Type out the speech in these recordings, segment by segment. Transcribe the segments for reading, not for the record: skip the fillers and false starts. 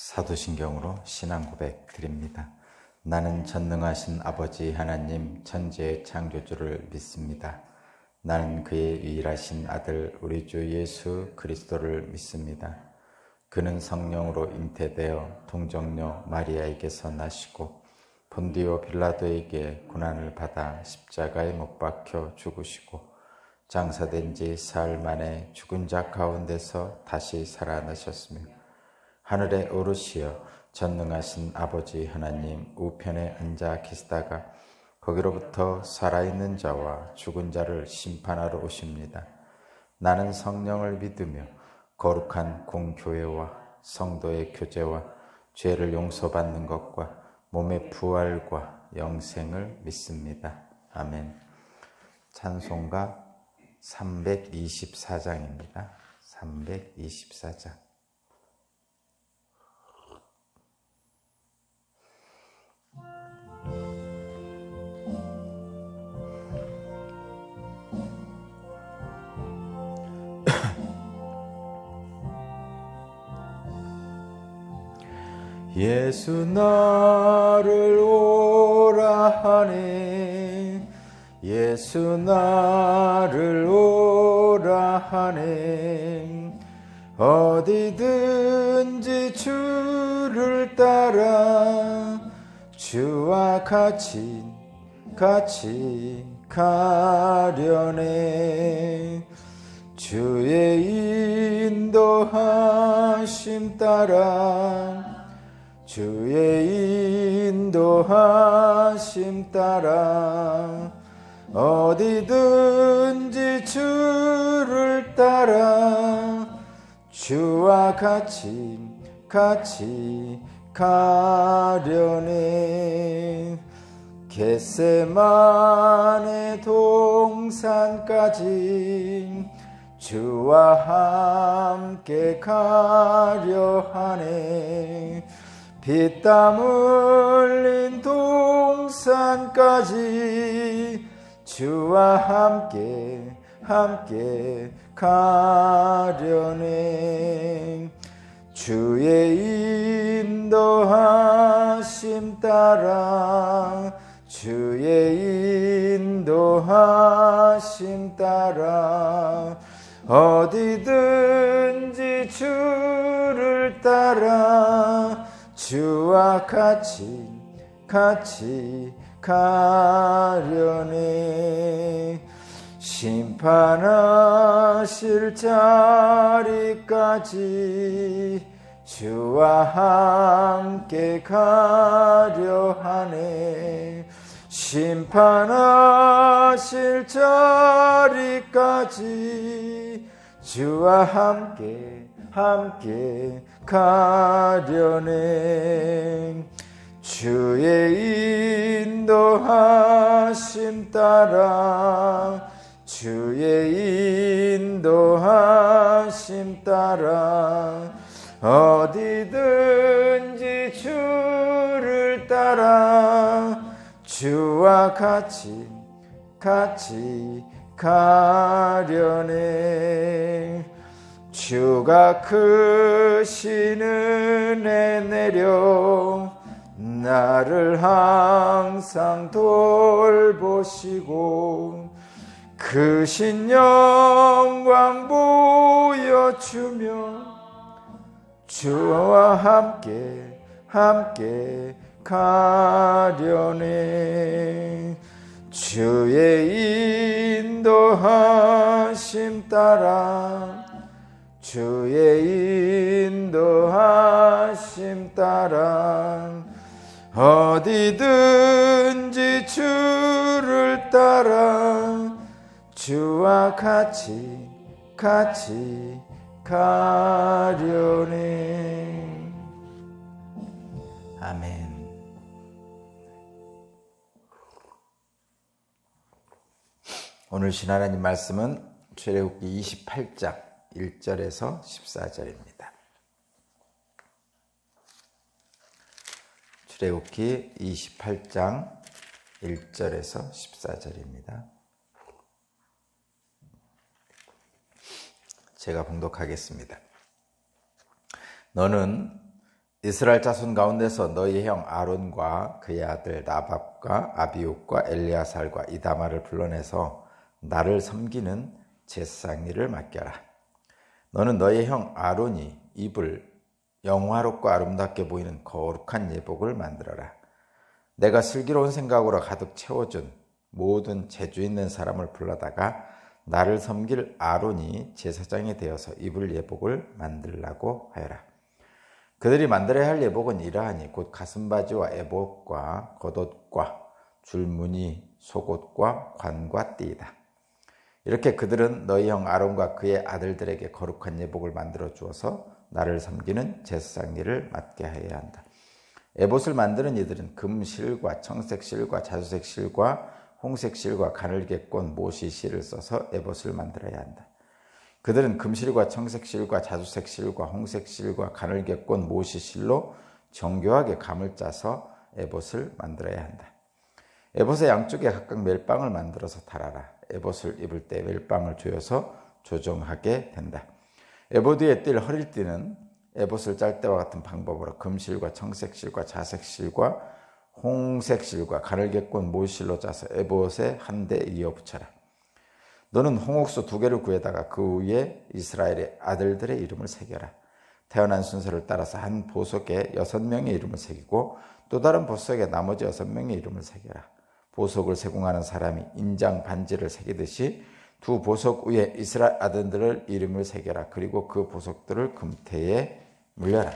사도신경으로 신앙 고백 드립니다. 나는 전능하신 아버지 하나님 천지의 창조주를 믿습니다. 나는 그의 유일하신 아들 우리 주 예수 그리스도를 믿습니다. 그는 성령으로 잉태되어 동정녀 마리아에게서 나시고 본디오 빌라도에게 고난을 받아 십자가에 못 박혀 죽으시고 장사된 지 사흘 만에 죽은 자 가운데서 다시 살아나셨으며 하늘에 오르시어 전능하신 아버지 하나님 우편에 앉아 계시다가 거기로부터 살아있는 자와 죽은 자를 심판하러 오십니다. 나는 성령을 믿으며 거룩한 공교회와 성도의 교제와 죄를 용서받는 것과 몸의 부활과 영생을 믿습니다. 아멘. 찬송가 324장입니다. 324장. 예수 나를 오라 하네 예수 나를 오라 하네 어디든지 주를 따라 주와 같이 가려네 주의 인도하심 따라 주의 인도하심 따라 어디든지 주를 따라 주와 같이 가려네 겟세마네 동산까지 주와 함께 가려 하네 피땀 흘린 동산까지 주와 함께 가려네 주의 인도하심 따라 주의 인도하심 따라 어디든지 주를 따라 주와 같이 가려네 심판하실 자리까지 주와 함께 가려 하네 심판하실 자리까지 주와 함께 가려네 주의 인도하심 따라 주의 인도하심 따라 어디든지 주를 따라 주와 같이 가려네 주가 크신 은혜 내려 나를 항상 돌보시고 크신 영광 보여주며 주와 함께 가려네 주의 인도하심 따라 주의 인도하심 따라 어디든지 주를 따라 주와 같이 가려네 아멘. 오늘 신 하나님 말씀은 출애굽기 28장 1절에서 14절입니다. 출애굽기 28장 1절에서 14절입니다. 제가 봉독하겠습니다. 너는 이스라엘 자손 가운데서 너희 형 아론과 그의 아들 나밥과 아비웃과 엘리아살과 이다말을 불러내서 나를 섬기는 제사장 일을 맡겨라. 너는 너희 형 아론이 입을 영화롭고 아름답게 보이는 거룩한 예복을 만들어라. 내가 슬기로운 생각으로 가득 채워준 모든 재주 있는 사람을 불러다가 나를 섬길 아론이 제사장이 되어서 입을 예복을 만들라고 하여라. 그들이 만들어야 할 예복은 이러하니 곧 가슴바지와 에봇과 겉옷과 줄무늬 속옷과 관과 띠이다. 이렇게 그들은 너희 형 아론과 그의 아들들에게 거룩한 예복을 만들어 주어서 나를 섬기는 제사장 일을 맡게 하여야 한다. 에봇을 만드는 이들은 금실과 청색실과 자주색실과 홍색실과 가늘게 꼰 모시실을 써서 에봇을 만들어야 한다. 그들은 금실과 청색실과 자주색실과 홍색실과 가늘게 꼰 모시실로 정교하게 감을 짜서 에봇을 만들어야 한다. 에봇의 양쪽에 각각 멜빵을 만들어서 달아라. 에봇을 입을 때 멜빵을 조여서 조정하게 된다. 에봇 위에 띌 허리띠는 에봇을 짤 때와 같은 방법으로 금실과 청색실과 자색실과 홍색실과 가늘게 꼰 모실로 짜서 에봇에 한 대 이어 붙여라. 너는 홍옥수 2개를 구해다가 그 위에 이스라엘의 아들들의 이름을 새겨라. 태어난 순서를 따라서 한 보석에 6명의 이름을 새기고 또 다른 보석에 나머지 6명의 이름을 새겨라. 보석을 세공하는 사람이 인장 반지를 새기듯이 2 보석 위에 이스라엘 아들들의 이름을 새겨라. 그리고 그 보석들을 금태에 물려라.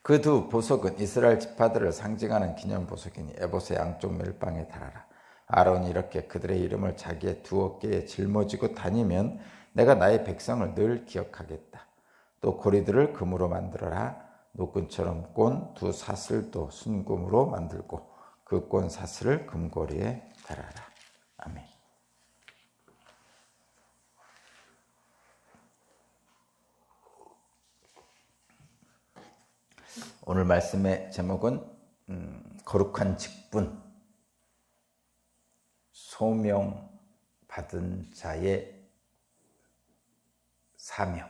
그 2 보석은 이스라엘 지파들을 상징하는 기념 보석이니 에봇의 양쪽 멜빵에 달아라. 아론이 이렇게 그들의 이름을 자기의 2 어깨에 짊어지고 다니면 내가 나의 백성을 늘 기억하겠다. 또 고리들을 금으로 만들어라. 노끈처럼 꼰 2 사슬도 순금으로 만들고 그 꼰 사슬을 금고리에 달아라. 아멘. 오늘 말씀의 제목은 거룩한 직분, 소명 받은 자의 사명.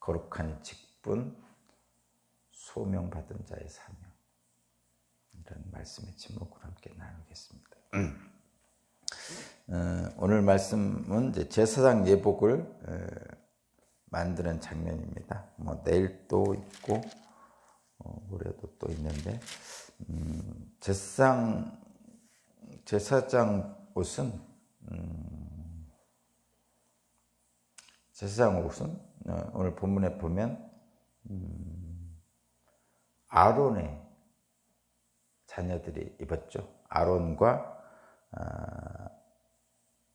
거룩한 직분, 소명 받은 자의 사명. 이런 말씀의 제목으로 함께 나누겠습니다. 오늘 말씀은 이제 제사장 예복을 만드는 장면입니다. 내일 또 있고 모레도 또 있는데 제사장 옷은 오늘 본문에 보면 아론의 자녀들이 입었죠. 아론과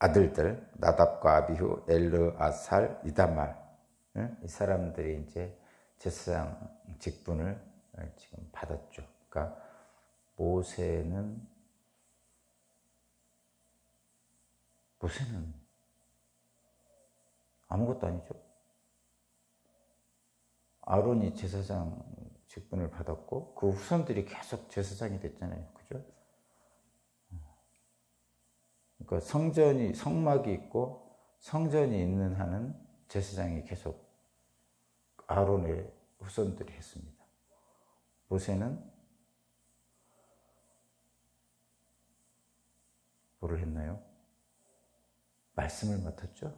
아들들 나답과 아비후, 엘르아살, 이다말 이 사람들이 이제 제사장 직분을 지금 받았죠. 그러니까 모세는 아무것도 아니죠. 아론이 제사장 직분을 받았고 그 후손들이 계속 제사장이 됐잖아요. 그죠? 그러니까 성막이 있고 성전이 있는 한은 제사장이 계속 아론의 후손들이 했습니다. 모세는 뭐를 했나요? 말씀을 맡았죠.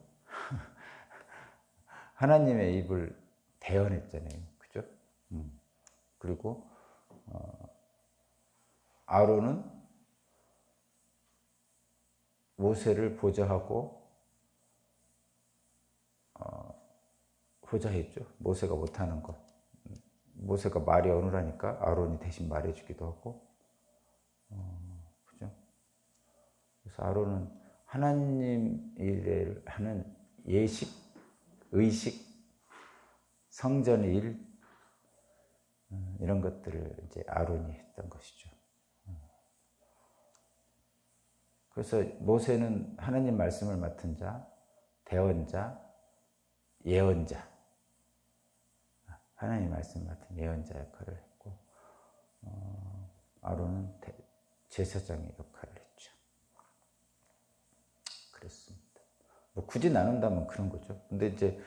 하나님의 입을 대언했잖아요. 그죠? 그리고 아론은 모세를 보좌하고 보좌했죠. 모세가 못하는 것. 모세가 말이 어눌하니까 아론이 대신 말해주기도 하고, 그죠? 그래서 아론은 하나님 일을 하는 예식, 의식, 성전의 일, 이런 것들을 이제 아론이 했던 것이죠. 그래서 모세는 하나님 말씀을 맡은 자, 대언자, 예언자, 하나님 말씀을 맡은 예언자 역할을 했고, 아론은 제사장의 역할을 했죠. 그렇습니다. 굳이 나눈다면 그런 거죠. 근데 이제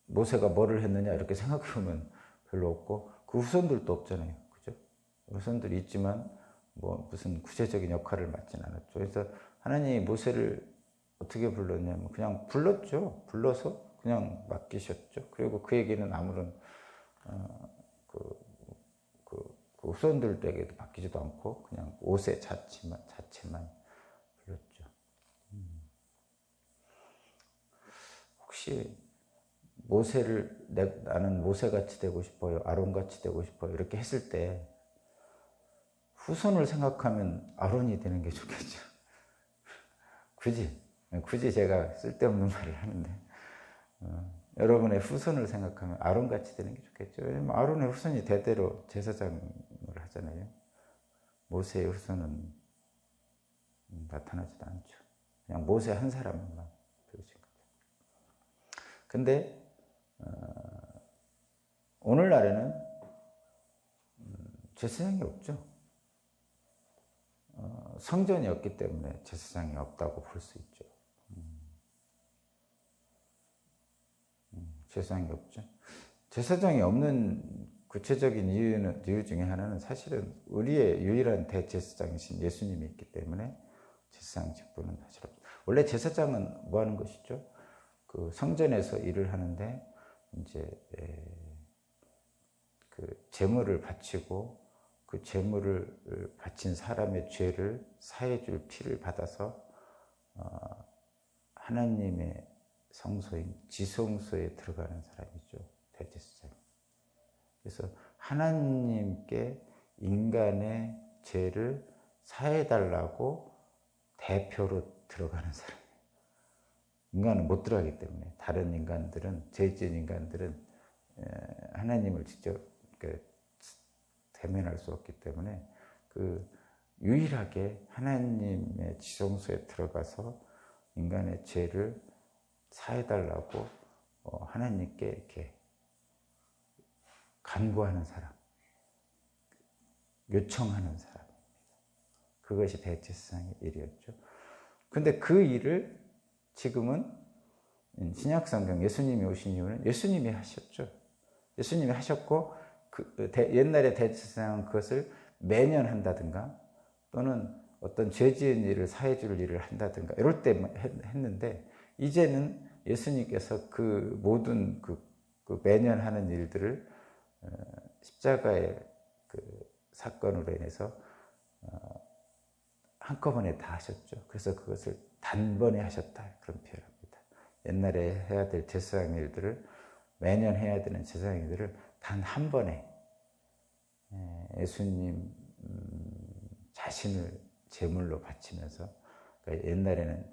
모세가 뭐를 했느냐 이렇게 생각해 보면 별로 없고 그 후손들도 없잖아요. 그죠? 후손들이 있지만 뭐 무슨 구체적인 역할을 맡진 않았죠. 그래서 하나님이 모세를 어떻게 불렀냐면 그냥 불렀죠. 불러서 그냥 맡기셨죠. 그리고 그에게는 아무런 그 후손들에게도 맡기지도 않고 그냥 옷의 자체만 불렀죠. 혹시 나는 모세같이 되고 싶어요. 아론같이 되고 싶어요. 이렇게 했을 때 후손을 생각하면 아론이 되는 게 좋겠죠. 굳이 제가 쓸데없는 말을 하는데 여러분의 후손을 생각하면 아론같이 되는 게 좋겠죠. 왜냐면 아론의 후손이 대대로 제사장을 하잖아요. 모세의 후손은 나타나지도 않죠. 그냥 모세 한 사람만 부르신 거죠. 근데 오늘날에는 제사장이 없죠. 성전이 없기 때문에 제사장이 없다고 볼 수 있죠. 제사장이 없죠. 제사장이 없는 구체적인 이유 중에 하나는 사실은 우리의 유일한 대제사장이신 예수님이 있기 때문에 제사장 직분은 사실 없죠. 원래 제사장은 뭐 하는 것이죠? 그 성전에서 일을 하는데 이제 그 제물을 바치고 그 제물을 바친 사람의 죄를 사해줄 피를 받아서 하나님의 성소인 지성소에 들어가는 사람이죠. 대제사장. 그래서 하나님께 인간의 죄를 사해달라고 대표로 들어가는 사람이에요. 인간은 못 들어가기 때문에 다른 인간들은 죄 지은 인간들은 하나님을 직접 대면할 수 없기 때문에 그 유일하게 하나님의 지성소에 들어가서 인간의 죄를 사해달라고 하나님께 이렇게 간구하는 사람, 요청하는 사람입니다. 그것이 대제사장의 일이었죠. 근데 그 일을 지금은 신약성경 예수님이 오신 이유는 예수님이 하셨죠. 예수님이 하셨고 옛날의 대제사장은 그것을 매년 한다든가 또는 어떤 죄 지은 일을 사해줄 일을 한다든가 이럴 때 했는데 이제는 예수님께서 그 모든 그 매년 하는 일들을 십자가의 그 사건으로 인해서 한꺼번에 다 하셨죠. 그래서 그것을 단번에 하셨다 그런 표현합니다. 옛날에 해야 될 제사장 일들을 매년 해야 되는 제사장 일들을 단 한 번에 예수님 자신을 제물로 바치면서 그러니까 옛날에는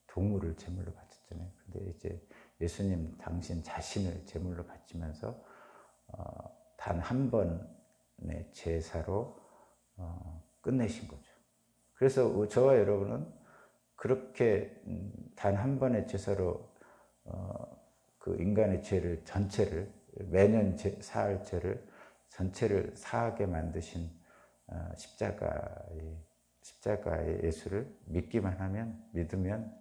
동물을 제물로 바쳤잖아요. 근데 이제 예수님 당신 자신을 제물로 바치면서 단 한 번의 제사로 끝내신 거죠. 그래서 저와 여러분은 그렇게 단 한 번의 제사로 그 인간의 죄를 전체를 매년 사할 죄를 전체를 사하게 만드신 십자가의 예수를 믿으면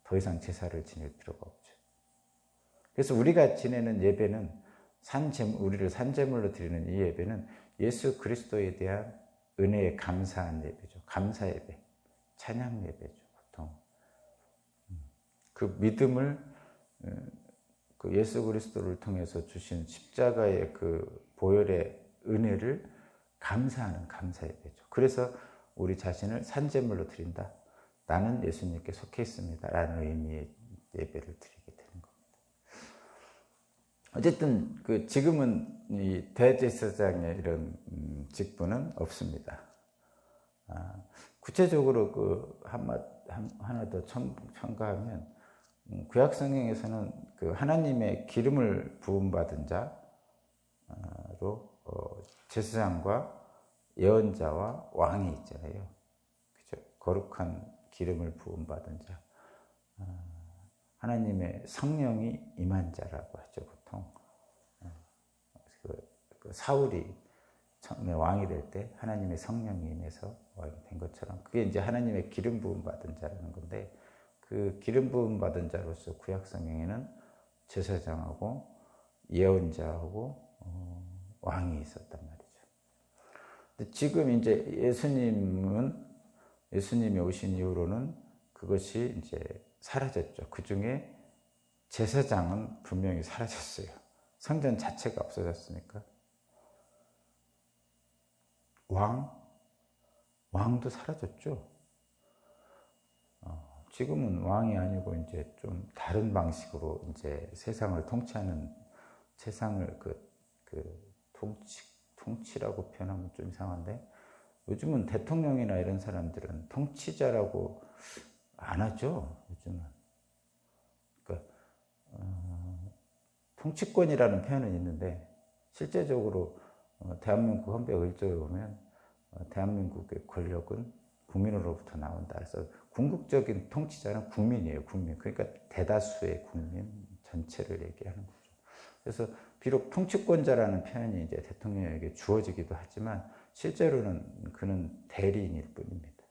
더 이상 제사를 지낼 필요가 없죠. 그래서 우리가 지내는 예배는 우리를 산제물로 드리는 이 예배는 예수 그리스도에 대한 은혜에 감사한 예배죠. 감사 예배, 찬양 예배죠. 보통 그 믿음을 그 예수 그리스도를 통해서 주신 십자가의 그 보혈의 은혜를 감사하는 감사 예배죠. 그래서 우리 자신을 산제물로 드린다. 나는 예수님께 속해 있습니다. 라는 의미의 예배를 드리게 되는 겁니다. 어쨌든 지금은 이 대제사장의 이런 직분은 없습니다. 구체적으로 하나 더 첨가하면 구약 성경에서는 그 하나님의 기름을 부음받은 자로 제사장과 예언자와 왕이 있잖아요. 그죠? 거룩한 기름을 부음받은 자, 하나님의 성령이 임한 자라고 하죠. 보통 그 사울이 처음에 왕이 될 때 하나님의 성령이 임해서 왕이 된 것처럼 그게 이제 하나님의 기름 부음 받은 자라는 건데 그 기름 부음 받은 자로서 구약 성경에는 제사장하고 예언자하고 왕이 있었단 말이죠. 근데 지금 이제 예수님이 오신 이후로는 그것이 이제 사라졌죠. 그 중에 제사장은 분명히 사라졌어요. 성전 자체가 없어졌으니까. 왕도 사라졌죠. 지금은 왕이 아니고 이제 좀 다른 방식으로 이제 세상을 통치하는, 세상을 통치라고 표현하면 좀 이상한데, 요즘은 대통령이나 이런 사람들은 통치자라고 안 하죠. 요즘은. 그러니까 통치권이라는 표현은 있는데, 실제적으로 대한민국 헌법 1조에 보면 대한민국의 권력은 국민으로부터 나온다. 그래서 궁극적인 통치자는 국민이에요. 국민. 그러니까 대다수의 국민 전체를 얘기하는 거죠. 그래서 비록 통치권자라는 표현이 이제 대통령에게 주어지기도 하지만 실제로는 그는 대리인일 뿐입니다.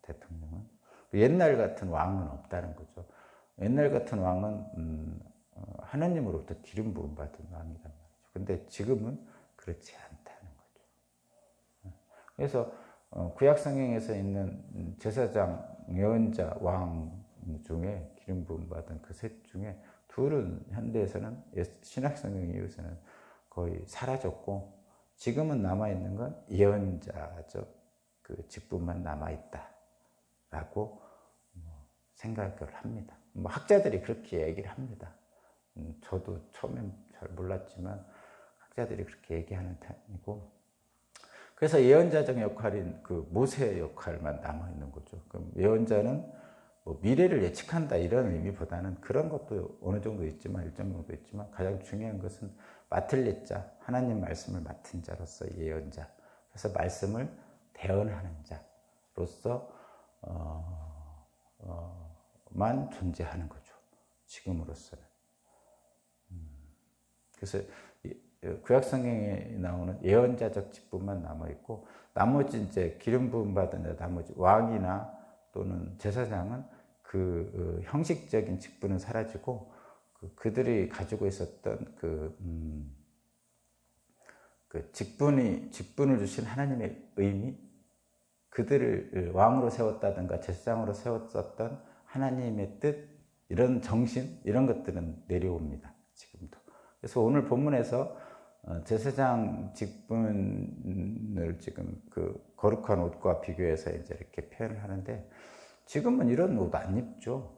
대통령은. 옛날 같은 왕은 없다는 거죠. 옛날 같은 왕은 하나님으로부터 기름 부음 받은 왕이란 말이죠. 근데 지금은 그렇지 않다는 거죠. 그래서 구약 성경에서 있는 제사장, 예언자, 왕 중에 기름 부음 받은 그 셋 중에 둘은 현대에서는, 신약 성경 이후에서는 거의 사라졌고, 지금은 남아있는 건 예언자적 그 직분만 남아있다라고 생각을 합니다. 학자들이 그렇게 얘기를 합니다. 저도 처음엔 잘 몰랐지만 학자들이 그렇게 얘기하는 편이고, 그래서 예언자적 역할인 그 모세의 역할만 남아있는 거죠. 그럼 예언자는 뭐 미래를 예측한다 이런 의미보다는 그런 것도 어느 정도 있지만, 일정 정도 있지만, 가장 중요한 것은 맡을 예자, 하나님 말씀을 맡은 자로서 예언자, 그래서 말씀을 대언하는 자로서 만 존재하는 거죠. 지금으로서는. 그래서 구약 성경에 나오는 예언자적 직분만 남아 있고, 나머지 이제 기름 부음 받은 나머지 왕이나 또는 제사장은 그 형식적인 직분은 사라지고, 그들이 가지고 있었던 그 직분을 주신 하나님의 의미, 그들을 왕으로 세웠다든가 제사장으로 세웠었던 하나님의 뜻, 이런 정신, 이런 것들은 내려옵니다. 지금도. 그래서 오늘 본문에서 제사장 직분을 지금 그 거룩한 옷과 비교해서 이제 이렇게 표현을 하는데, 지금은 이런 옷 안 입죠.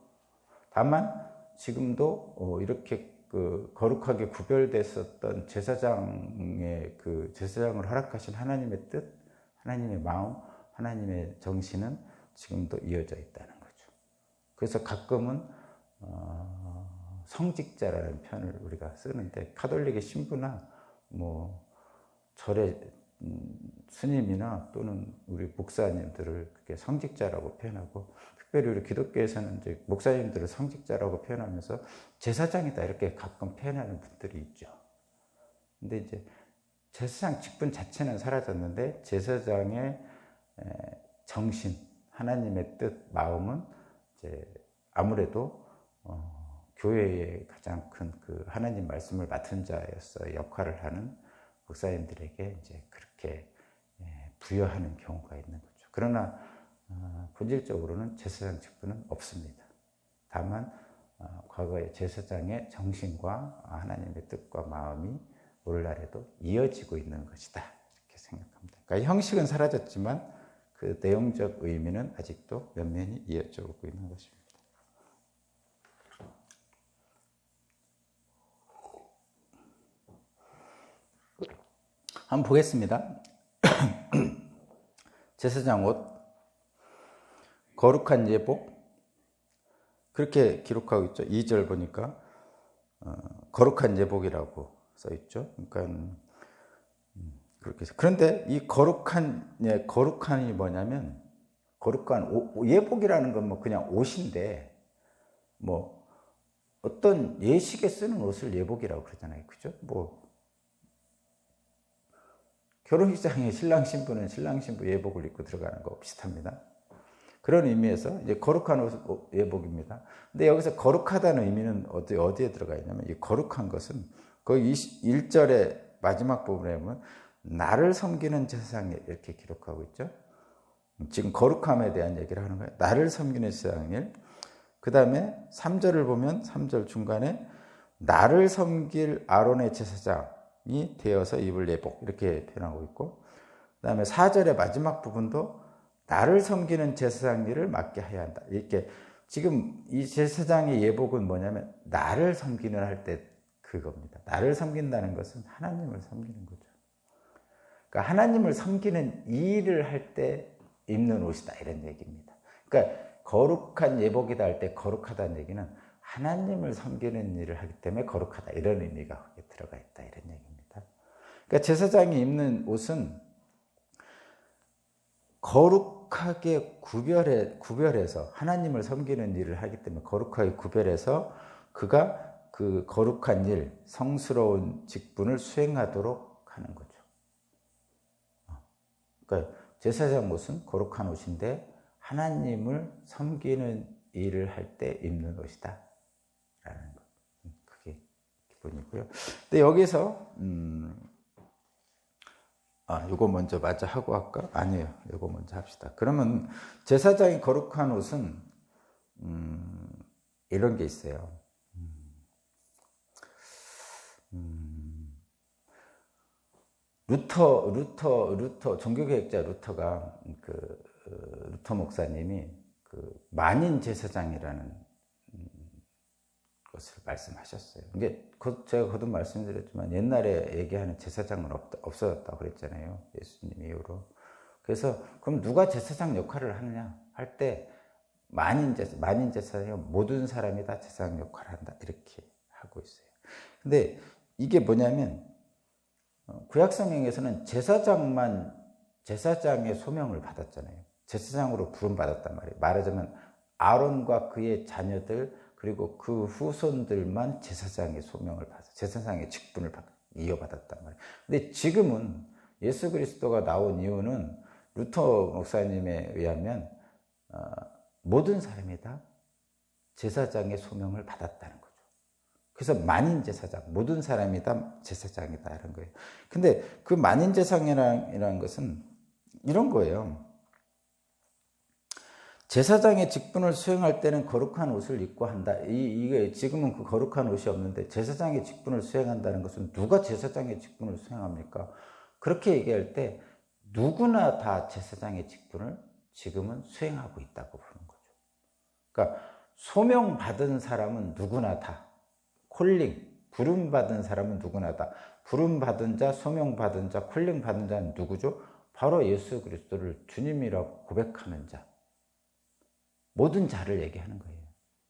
다만 지금도 이렇게 그 거룩하게 구별됐었던 제사장의 그 제사장을 허락하신 하나님의 뜻, 하나님의 마음, 하나님의 정신은 지금도 이어져 있다는 거죠. 그래서 가끔은 성직자라는 표현을 우리가 쓰는데, 카톨릭의 신부나 뭐 절의 스님이나 또는 우리 목사님들을 그렇게 성직자라고 표현하고, 특별히 우리 기독교에서는 이제 목사님들을 성직자라고 표현하면서 제사장이다 이렇게 가끔 표현하는 분들이 있죠. 근데 이제 제사장 직분 자체는 사라졌는데, 제사장의 정신, 하나님의 뜻, 마음은 이제 아무래도 교회의 가장 큰 그 하나님 말씀을 맡은 자로서 역할을 하는 목사님들에게 이제 그렇게 부여하는 경우가 있는 거죠. 그러나 본질적으로는 제사장 직분은 없습니다. 다만 과거의 제사장의 정신과 하나님의 뜻과 마음이 오늘날에도 이어지고 있는 것이다, 이렇게 생각합니다. 그러니까 형식은 사라졌지만 그 내용적 의미는 아직도 면면히 이어져 오고 있는 것입니다. 한번 보겠습니다. 제사장 옷, 거룩한 예복, 그렇게 기록하고 있죠. 2절 보니까 거룩한 예복이라고 써 있죠. 그러니까 그렇게 해서, 그런데 이 거룩한이 뭐냐면, 거룩한 예복이라는 건 뭐 그냥 옷인데, 뭐 어떤 예식에 쓰는 옷을 예복이라고 그러잖아요. 그죠? 뭐 결혼식장에 신랑 신부는 신랑 신부 예복을 입고 들어가는 거 비슷합니다. 그런 의미에서 이제 거룩한 예복입니다. 근데 여기서 거룩하다는 의미는 어디에 들어가 있냐면, 이 거룩한 것은 거기 1절의 마지막 부분에 보면 나를 섬기는 제사장일 이렇게 기록하고 있죠. 지금 거룩함에 대한 얘기를 하는 거예요. 나를 섬기는 제사장일. 그 다음에 3절을 보면 3절 중간에 나를 섬길 아론의 제사장이 되어서 입을 예복 이렇게 표현하고 있고, 그 다음에 4절의 마지막 부분도 나를 섬기는 제사장 일을 맡게 해야 한다. 이렇게 지금 이 제사장의 예복은 뭐냐면 나를 섬기는 할 때 그겁니다. 나를 섬긴다는 것은 하나님을 섬기는 거죠. 그러니까 하나님을 섬기는 일을 할 때 입는 옷이다 이런 얘기입니다. 그러니까 거룩한 예복이다 할 때 거룩하다는 얘기는 하나님을 섬기는 일을 하기 때문에 거룩하다 이런 의미가 거기에 들어가 있다 이런 얘기입니다. 그러니까 제사장이 입는 옷은 거룩하게 구별해서 하나님을 섬기는 일을 하기 때문에 거룩하게 구별해서 그가 그 거룩한 일, 성스러운 직분을 수행하도록 하는 거죠. 그러니까 제사장 옷은 거룩한 옷인데 하나님을 섬기는 일을 할 때 입는 옷이다 라는 것. 그게 기본이고요. 근데 여기서 요거 먼저 마저 하고 할까? 아니에요. 요거 먼저 합시다. 그러면 제사장이 거룩한 옷은 이런 게 있어요. 루터 종교개혁자 루터가 루터 목사님이 만인 제사장이라는 것을 말씀하셨어요. 이게 제가 거듭 말씀드렸지만 옛날에 얘기하는 제사장은 없어졌다고 그랬잖아요. 예수님 이후로. 그래서 그럼 누가 제사장 역할을 하느냐 할 때 만인 제사장이 모든 사람이 다 제사장 역할을 한다 이렇게 하고 있어요. 근데 이게 뭐냐면 구약성경에서는 제사장의 소명을 받았잖아요. 제사장으로 부름받았단 말이에요. 말하자면 아론과 그의 자녀들 그리고 그 후손들만 제사장의 소명을 받아 제사장의 직분을 이어받았단 말이에요. 근데 지금은 예수 그리스도가 나온 이유는 루터 목사님에 의하면 모든 사람이 다 제사장의 소명을 받았다는 거죠. 그래서 만인 제사장, 모든 사람이 다 제사장이다 이런 거예요. 근데 그 만인 제사장이라는 것은 이런 거예요. 제사장의 직분을 수행할 때는 거룩한 옷을 입고 한다. 이게 지금은 그 거룩한 옷이 없는데 제사장의 직분을 수행한다는 것은 누가 제사장의 직분을 수행합니까? 그렇게 얘기할 때 누구나 다 제사장의 직분을 지금은 수행하고 있다고 보는 거죠. 그러니까 소명받은 사람은 누구나 다 부름받은 사람은 누구나 다 부름받은 자, 소명받은 자, 콜링받은 자는 누구죠? 바로 예수 그리스도를 주님이라고 고백하는 자. 모든 자를 얘기하는 거예요.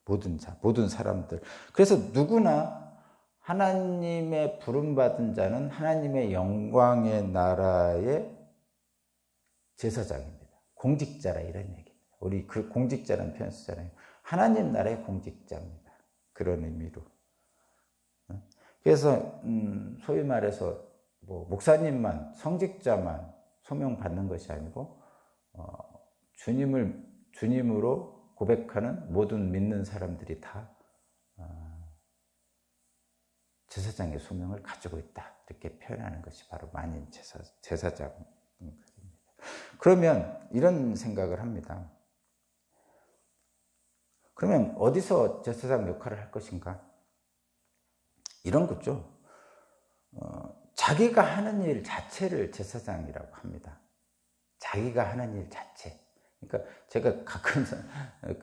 모든 자, 모든 사람들. 그래서 누구나 하나님의 부름받은 자는 하나님의 영광의 나라의 제사장입니다. 공직자라 이런 얘기입니다. 우리 그 공직자라는 표현 쓰잖아요. 하나님 나라의 공직자입니다. 그런 의미로. 그래서 소위 말해서 목사님만, 성직자만 소명받는 것이 아니고 주님으로 고백하는 모든 믿는 사람들이 다 제사장의 소명을 가지고 있다. 이렇게 표현하는 것이 바로 만인 제사장입니다. 그러면 이런 생각을 합니다. 그러면 어디서 제사장 역할을 할 것인가? 이런 거죠. 자기가 하는 일 자체를 제사장이라고 합니다. 자기가 하는 일 자체. 그러니까 제가 가끔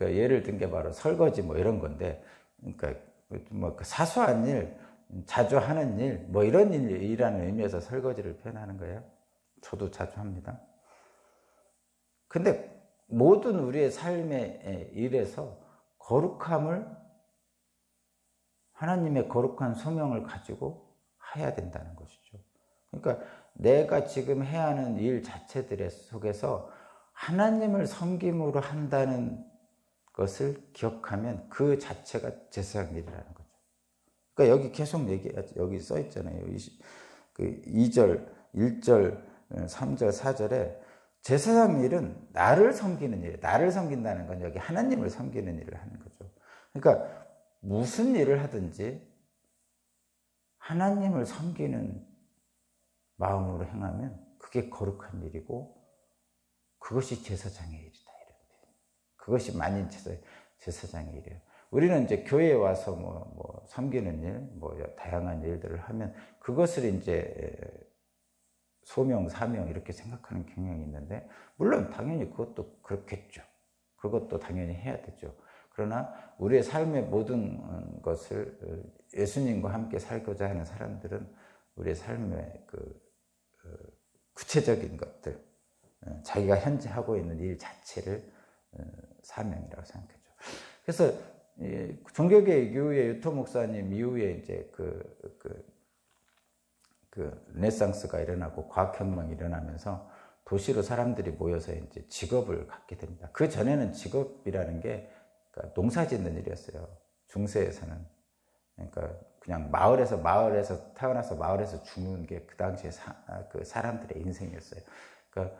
예를 든 게 바로 설거지 이런 건데, 그러니까 사소한 일, 자주 하는 일, 이런 일이라는 의미에서 설거지를 표현하는 거예요. 저도 자주 합니다. 근데 모든 우리의 삶의 일에서 거룩함을 하나님의 거룩한 소명을 가지고 해야 된다는 것이죠. 그러니까 내가 지금 해야 하는 일 자체들 속에서 하나님을 섬김으로 한다는 것을 기억하면 그 자체가 제사장 일이라는 거죠. 그러니까 여기 계속 여기 써 있잖아요. 2절, 1절, 3절, 4절에 제사장 일은 나를 섬기는 일, 나를 섬긴다는 건 여기 하나님을 섬기는 일을 하는 거죠. 그러니까 무슨 일을 하든지 하나님을 섬기는 마음으로 행하면 그게 거룩한 일이고 그것이 제사장의 일이다. 그것이 만인 제사장의 일이에요. 우리는 이제 교회에 와서 뭐 섬기는 일, 뭐 다양한 일들을 하면 그것을 이제 소명, 사명 이렇게 생각하는 경향이 있는데, 물론 당연히 그것도 그렇겠죠. 그것도 당연히 해야 되죠. 그러나 우리의 삶의 모든 것을 예수님과 함께 살고자 하는 사람들은 우리의 삶의 구체적인 것들, 자기가 현재 하고 있는 일 자체를 사명이라고 생각했죠. 그래서 종교개혁 이후에 유토 목사님 이후에 이제 르네상스가 일어나고 과학혁명이 일어나면서 도시로 사람들이 모여서 이제 직업을 갖게 됩니다. 그 전에는 직업이라는 게 농사 짓는 일이었어요. 중세에서는. 그러니까 그냥 마을에서 태어나서 마을에서 죽는 게 그 당시에 사람들의 인생이었어요. 그러니까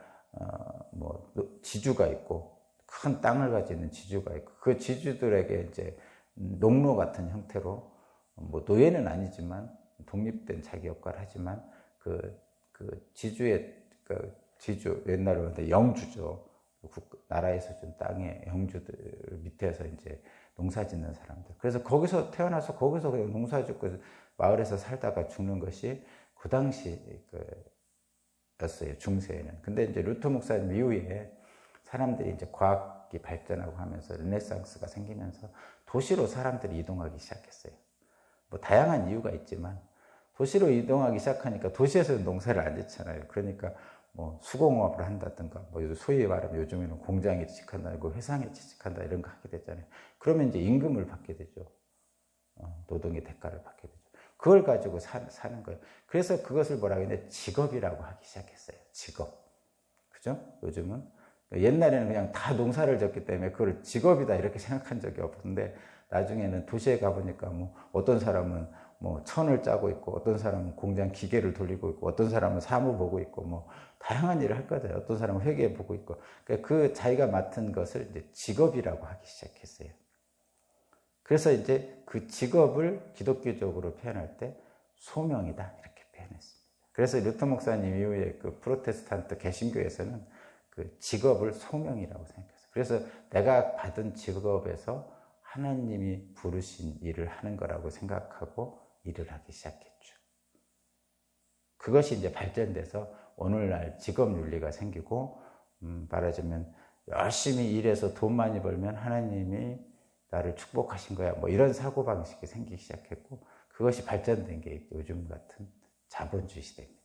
뭐 지주가 있고 큰 땅을 가지고 있는 지주가 있고 그 지주들에게 이제 농로 같은 형태로 뭐 노예는 아니지만 독립된 자기 역할을 하지만 그 지주의 지주 옛날로 영주죠. 나라에서 준 땅의 영주들 밑에서 이제 농사 짓는 사람들. 그래서 거기서 태어나서 거기서 그냥 농사 짓고 마을에서 살다가 죽는 것이 그 당시 였어요. 중세에는. 근데 이제 루터 목사님 이후에 사람들이 이제 과학이 발전하고 하면서 르네상스가 생기면서 도시로 사람들이 이동하기 시작했어요. 뭐 다양한 이유가 있지만 도시로 이동하기 시작하니까 도시에서는 농사를 안 짓잖아요. 그러니까 뭐 수공업을 한다든가 뭐 소위 말하면 요즘에는 공장에 취직한다, 회사에 취직한다 이런 거 하게 되잖아요. 그러면 이제 임금을 받게 되죠. 노동의 대가를 받게 되죠. 그걸 가지고 사는 거예요. 그래서 그것을 뭐라고 했는데 직업이라고 하기 시작했어요. 직업. 그죠? 요즘은. 옛날에는 그냥 다 농사를 졌기 때문에 그걸 직업이다 이렇게 생각한 적이 없는데 나중에는 도시에 가보니까 뭐 어떤 사람은 뭐 천을 짜고 있고 어떤 사람은 공장 기계를 돌리고 있고 어떤 사람은 사무 보고 있고 뭐 다양한 일을 할 거잖아요. 어떤 사람은 회계 보고 있고 그러니까 그 자기가 맡은 것을 이제 직업이라고 하기 시작했어요. 그래서 이제 그 직업을 기독교적으로 표현할 때 소명이다 이렇게 표현했습니다. 그래서 루터 목사님 이후에 그 프로테스탄트 개신교에서는 그 직업을 소명이라고 생각했어요. 그래서 내가 받은 직업에서 하나님이 부르신 일을 하는 거라고 생각하고 일을 하기 시작했죠. 그것이 이제 발전돼서 오늘날 직업 윤리가 생기고 말하자면 열심히 일해서 돈 많이 벌면 하나님이 나를 축복하신 거야. 뭐 이런 사고방식이 생기기 시작했고 그것이 발전된 게 요즘 같은 자본주의 시대입니다.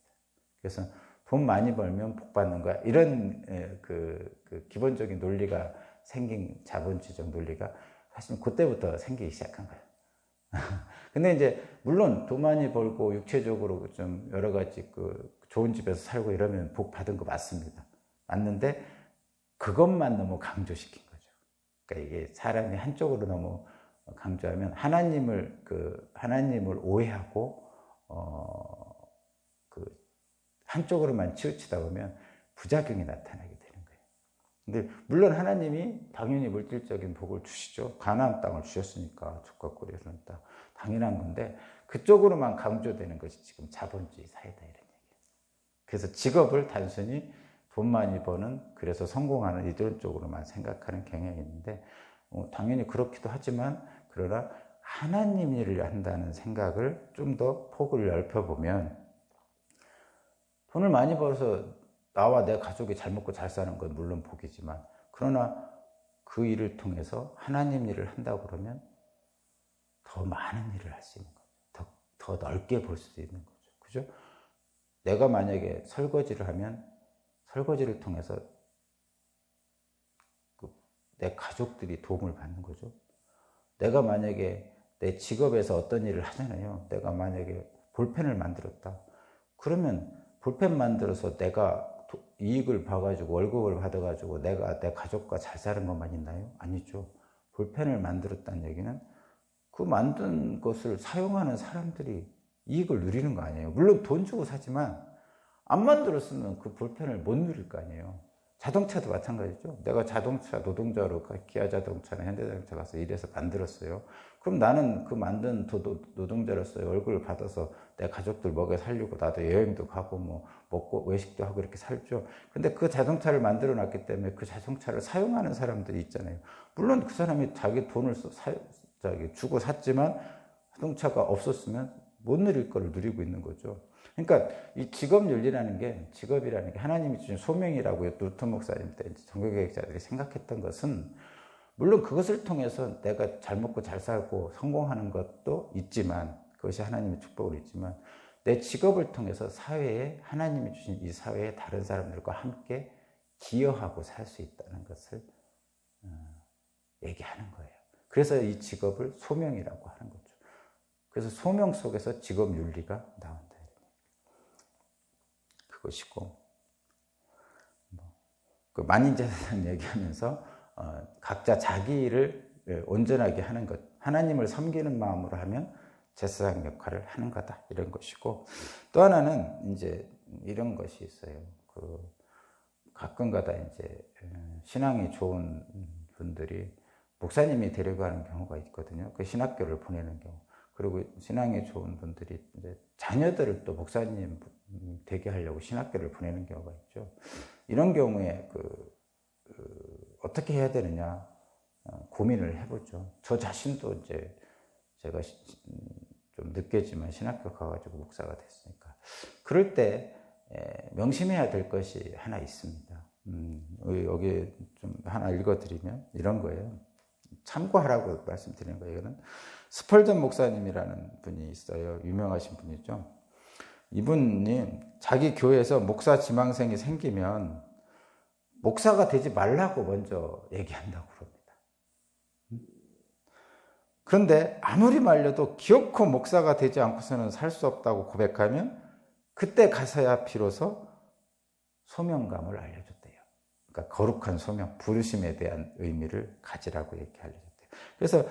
그래서 돈 많이 벌면 복 받는 거야. 이런 그 기본적인 논리가 생긴 자본주의적 논리가 사실 그때부터 생기기 시작한 거예요. 근데 이제 물론 돈 많이 벌고 육체적으로 좀 여러 가지 좋은 집에서 살고 이러면 복 받은 거 맞습니다. 맞는데 그것만 너무 강조시킨 거죠. 그러니까 이게 사람이 한쪽으로 너무 강조하면 하나님을 오해하고 한쪽으로만 치우치다 보면 부작용이 나타나게 되는 거예요. 근데 물론 하나님이 당연히 물질적인 복을 주시죠. 가나안 땅을 주셨으니까 족과 꿀이 흐르는 땅 당연한 건데 그쪽으로만 강조되는 것이 지금 자본주의 사회다 이런 얘기예요. 그래서 직업을 단순히 돈 많이 버는 그래서 성공하는 이런 쪽으로만 생각하는 경향이 있는데 당연히 그렇기도 하지만 그러나 하나님 일을 한다는 생각을 좀 더 폭을 넓혀보면 돈을 많이 벌어서 나와 내 가족이 잘 먹고 잘 사는 건 물론 복이지만 그러나 그 일을 통해서 하나님 일을 한다고 그러면 더 많은 일을 할 수 있는 거죠. 더 넓게 볼 수 있는 거죠. 그죠? 내가 만약에 설거지를 하면 설거지를 통해서 내 가족들이 도움을 받는 거죠. 내가 만약에 내 직업에서 어떤 일을 하잖아요. 내가 만약에 볼펜을 만들었다. 그러면 볼펜 만들어서 내가 이익을 봐가지고 월급을 받아가지고 내가 내 가족과 잘 사는 것만 있나요? 아니죠. 볼펜을 만들었다는 얘기는 그 만든 것을 사용하는 사람들이 이익을 누리는 거 아니에요. 물론 돈 주고 사지만 안 만들었으면 그 볼펜을 못 누릴 거 아니에요. 자동차도 마찬가지죠. 내가 자동차 노동자로 기아 자동차나 현대자동차 가서 일해서 만들었어요. 그럼 나는 그 만든 노동자로서의 월급을 받아서 내 가족들 먹여 살리고 나도 여행도 가고 뭐 먹고 외식도 하고 이렇게 살죠. 근데 그 자동차를 만들어 놨기 때문에 그 자동차를 사용하는 사람들이 있잖아요. 물론 그 사람이 자기 돈을 주고 샀지만 자동차가 없었으면 못 누릴 거를 누리고 있는 거죠. 그러니까 이 직업윤리라는 게, 직업이라는 게 하나님이 주신 소명이라고 루터 목사님 때 종교개혁자들이 생각했던 것은, 물론 그것을 통해서 내가 잘 먹고 잘 살고 성공하는 것도 있지만, 그것이 하나님의 축복으로 있지만, 내 직업을 통해서 사회에, 하나님이 주신 이 사회에 다른 사람들과 함께 기여하고 살 수 있다는 것을 얘기하는 거예요. 그래서 이 직업을 소명이라고 하는 거죠. 그래서 소명 속에서 직업윤리가 나온다. 그것이고, 그 만인자세상 얘기하면서 각자 자기를 온전하게 하는 것, 하나님을 섬기는 마음으로 하면 제사장 역할을 하는 거다, 이런 것이고, 또 하나는 이제 이런 것이 있어요. 그 가끔가다 이제 신앙이 좋은 분들이 목사님이 데려가는 경우가 있거든요. 그 신학교를 보내는 경우. 그리고 신앙이 좋은 분들이 이제 자녀들을 또 목사님 되게 하려고 신학교를 보내는 경우가 있죠. 이런 경우에 어떻게 해야 되느냐 고민을 해보죠. 저 자신도 이제 제가 좀 늦게지만 신학교 가가지고 목사가 됐으니까. 그럴 때 명심해야 될 것이 하나 있습니다. 여기 좀 하나 읽어드리면 이런 거예요. 참고하라고 말씀드리는 거예요. 이거는 스펄전 목사님이라는 분이 있어요. 유명하신 분이죠. 이분이 자기 교회에서 목사 지망생이 생기면 목사가 되지 말라고 먼저 얘기한다고 그럽니다. 그런데 아무리 말려도 기어코 목사가 되지 않고서는 살 수 없다고 고백하면 그때 가서야 비로소 소명감을 알려줬대요. 그러니까 거룩한 소명, 부르심에 대한 의미를 가지라고 얘기 알려줬대요. 그래서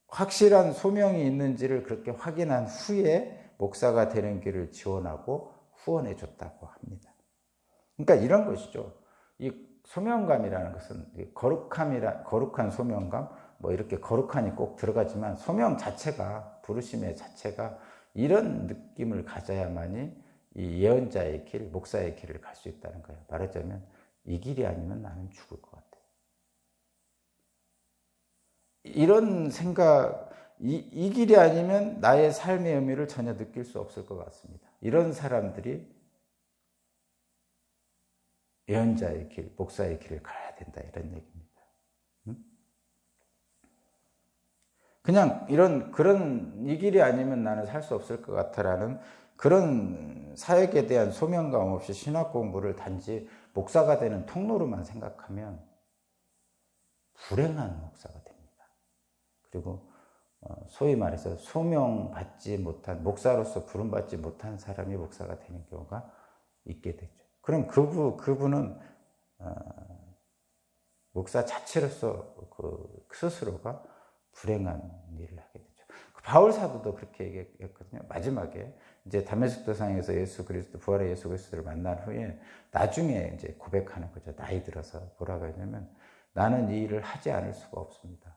확실한 소명이 있는지를 그렇게 확인한 후에 목사가 되는 길을 지원하고 후원해 줬다고 합니다. 그러니까 이런 것이죠. 이 소명감이라는 것은 거룩한 소명감, 뭐 이렇게 거룩한이 꼭 들어가지만 소명 자체가, 부르심의 자체가 이런 느낌을 가져야만이 이 예언자의 길, 목사의 길을 갈 수 있다는 거예요. 말하자면 이 길이 아니면 나는 죽을 것 같아요. 이런 생각, 이 길이 아니면 나의 삶의 의미를 전혀 느낄 수 없을 것 같습니다. 이런 사람들이 예언자의 길, 목사의 길을 가야 된다, 이런 얘기입니다. 그냥 이 길이 아니면 나는 살 수 없을 것 같아라는 그런 사역에 대한 소명감 없이 신학 공부를 단지 목사가 되는 통로로만 생각하면 불행한 목사가 됩니다. 그리고 소위 말해서 소명받지 못한, 목사로서 부름받지 못한 사람이 목사가 되는 경우가 있게 되죠. 그럼 그분은 목사 자체로서 스스로가 불행한 일을 하게 되죠. 바울 사도도 그렇게 얘기했거든요. 마지막에 이제 다메섹 도상에서 예수 그리스도, 부활의 예수 그리스도를 만난 후에 나중에 이제 고백하는 거죠. 나이 들어서 뭐라고 했냐면 나는 이 일을 하지 않을 수가 없습니다.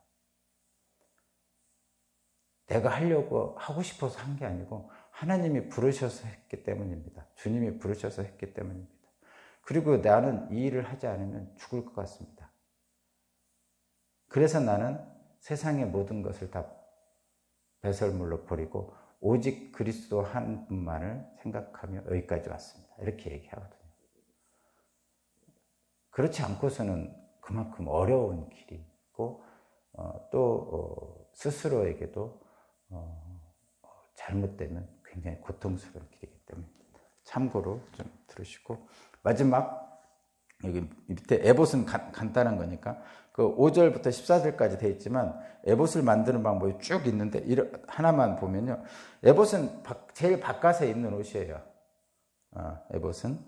내가 하고 싶어서 한 게 아니고 하나님이 부르셔서 했기 때문입니다. 주님이 부르셔서 했기 때문입니다. 그리고 나는 이 일을 하지 않으면 죽을 것 같습니다. 그래서 나는 세상의 모든 것을 다 배설물로 버리고 오직 그리스도 한 분만을 생각하며 여기까지 왔습니다. 이렇게 얘기하거든요. 그렇지 않고서는 그만큼 어려운 길이 있고 또 스스로에게도 잘못되면 굉장히 고통스러운 길이기 때문입니다. 참고로 좀 들으시고, 마지막 여기 밑에 에봇은 간단한 거니까 그 5절부터 14절까지 되어 있지만 에봇을 만드는 방법이 쭉 있는데 하나만 보면요, 에봇은 제일 바깥에 입는 옷이에요. 에봇은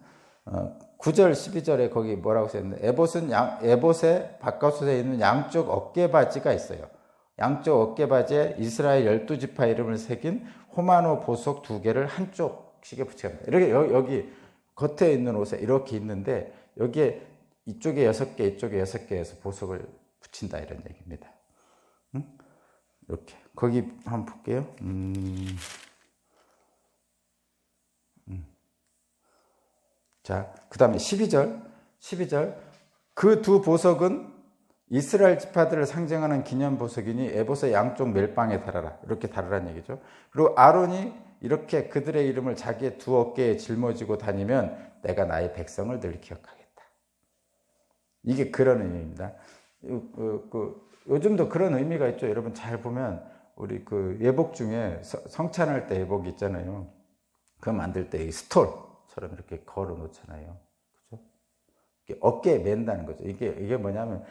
9절 12절에 거기 뭐라고 써있는데, 에봇의 바깥옷에 있는 양쪽 어깨바지가 있어요. 양쪽 어깨바지에 이스라엘 12지파 이름을 새긴 호마노 보석 2개를 한쪽 시계 붙여갑니다. 이렇게 여기 겉에 있는 옷에 이렇게 있는데, 여기에 이쪽에 6개, 이쪽에 6개에서 보석을 붙인다 이런 얘기입니다. 응? 이렇게 거기 한번 볼게요. 자, 그 다음에 12절. 그 두 보석은 이스라엘 지파들을 상징하는 기념 보석이니 에봇의 양쪽 멜빵에 달아라. 이렇게 달으라는 얘기죠. 그리고 아론이 이렇게 그들의 이름을 자기의 두 어깨에 짊어지고 다니면 내가 나의 백성을 늘 기억하겠다. 이게 그런 의미입니다. 요즘도 그런 의미가 있죠. 여러분 잘 보면 우리 그 예복 중에 성찬할 때 예복 있잖아요. 그거 만들 때 이 스톨처럼 이렇게 걸어 놓잖아요. 그죠? 어깨에 맨다는 거죠. 이게 뭐냐면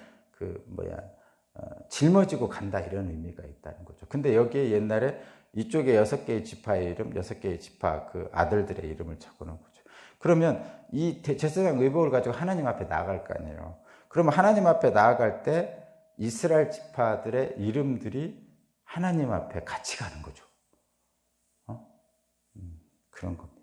짊어지고 간다 이런 의미가 있다는 거죠. 근데 여기에 옛날에 이쪽에 6개의 지파의 이름, 6개의 지파 그 아들들의 이름을 적어 놓은 거죠. 그러면 이 제사장 의복을 가지고 하나님 앞에 나아갈 거 아니에요. 그러면 하나님 앞에 나아갈 때 이스라엘 지파들의 이름들이 하나님 앞에 같이 가는 거죠. 그런 겁니다.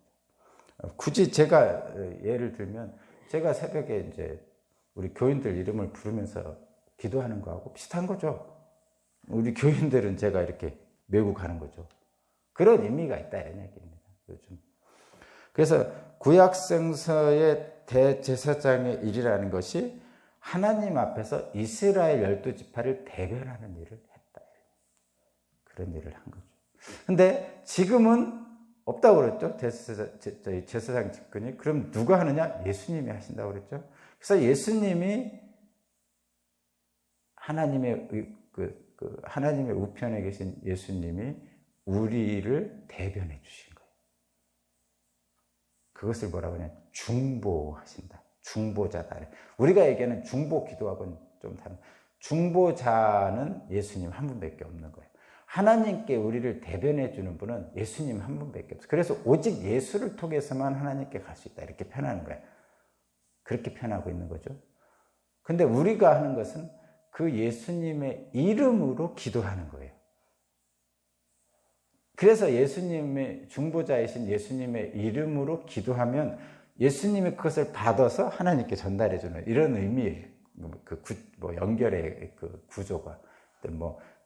굳이 제가 예를 들면 제가 새벽에 이제 우리 교인들 이름을 부르면서 기도하는 거하고 비슷한 거죠. 우리 교인들은 제가 이렇게 메고 가는 거죠. 그런 의미가 있다 이런 얘기입니다. 요즘. 그래서 구약성서의 대제사장의 일이라는 것이 하나님 앞에서 이스라엘 12지파를 대변하는 일을 했다. 그런 일을 한 거죠. 근데 지금은 없다고 그랬죠. 제사장 직분이. 그럼 누가 하느냐? 예수님이 하신다고 그랬죠. 그래서 예수님이 하나님의 우편에 계신 예수님이 우리를 대변해 주신 거예요. 그것을 뭐라고 하냐? 중보하신다. 중보자다. 우리가 얘기하는 중보 기도하고는 좀 다른. 중보자는 예수님 한 분밖에 없는 거예요. 하나님께 우리를 대변해 주는 분은 예수님 한 분밖에 없어요. 그래서 오직 예수를 통해서만 하나님께 갈 수 있다. 이렇게 표현하는 거예요. 그렇게 표현하고 있는 거죠. 근데 우리가 하는 것은 그 예수님의 이름으로 기도하는 거예요. 그래서 예수님의 중보자이신 예수님의 이름으로 기도하면 예수님이 그것을 받아서 하나님께 전달해 주는 이런 의미예요. 연결의 그 구조가.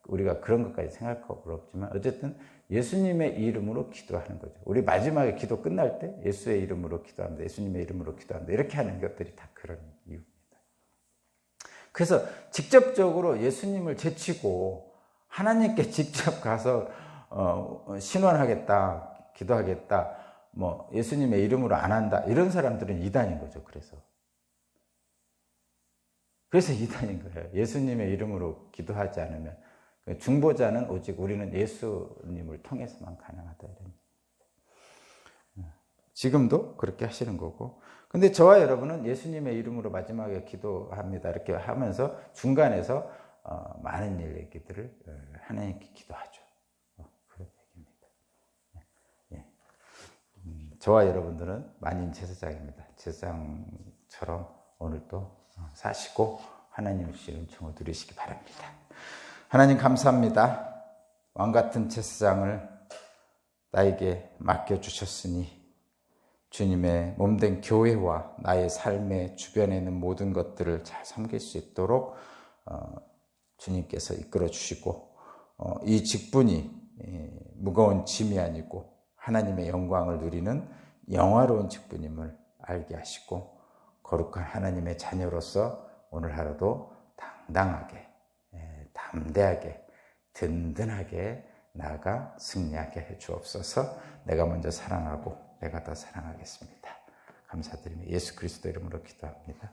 우리가 그런 것까지 생각하고 그렇지만 어쨌든 예수님의 이름으로 기도하는 거죠. 우리 마지막에 기도 끝날 때 예수의 이름으로 기도합니다. 예수님의 이름으로 기도합니다. 이렇게 하는 것들이 다 그런 이유입니다. 그래서 직접적으로 예수님을 제치고 하나님께 직접 가서 신원하겠다, 기도하겠다, 예수님의 이름으로 안 한다 이런 사람들은 이단인 거죠. 그래서 이단인 거예요. 예수님의 이름으로 기도하지 않으면 중보자는 오직 우리는 예수님을 통해서만 가능하다 이런. 지금도 그렇게 하시는 거고. 근데 저와 여러분은 예수님의 이름으로 마지막에 기도합니다. 이렇게 하면서 중간에서 많은 얘기들을 하나님께 기도하죠. 그런 얘기입니다. 예. 저와 여러분들은 만인 제사장입니다. 제사장처럼 오늘도 사시고 하나님의 주신 은총을 누리시기 바랍니다. 하나님 감사합니다. 왕같은 제사장을 나에게 맡겨주셨으니 주님의 몸된 교회와 나의 삶의 주변에 있는 모든 것들을 잘 섬길 수 있도록 주님께서 이끌어 주시고 이 직분이 무거운 짐이 아니고 하나님의 영광을 누리는 영화로운 직분임을 알게 하시고 거룩한 하나님의 자녀로서 오늘 하루도 당당하게 담대하게 든든하게 나아가 승리하게 해 주옵소서. 내가 먼저 사랑하고 내가 더 사랑하겠습니다. 감사드리며 예수 그리스도 이름으로 기도합니다.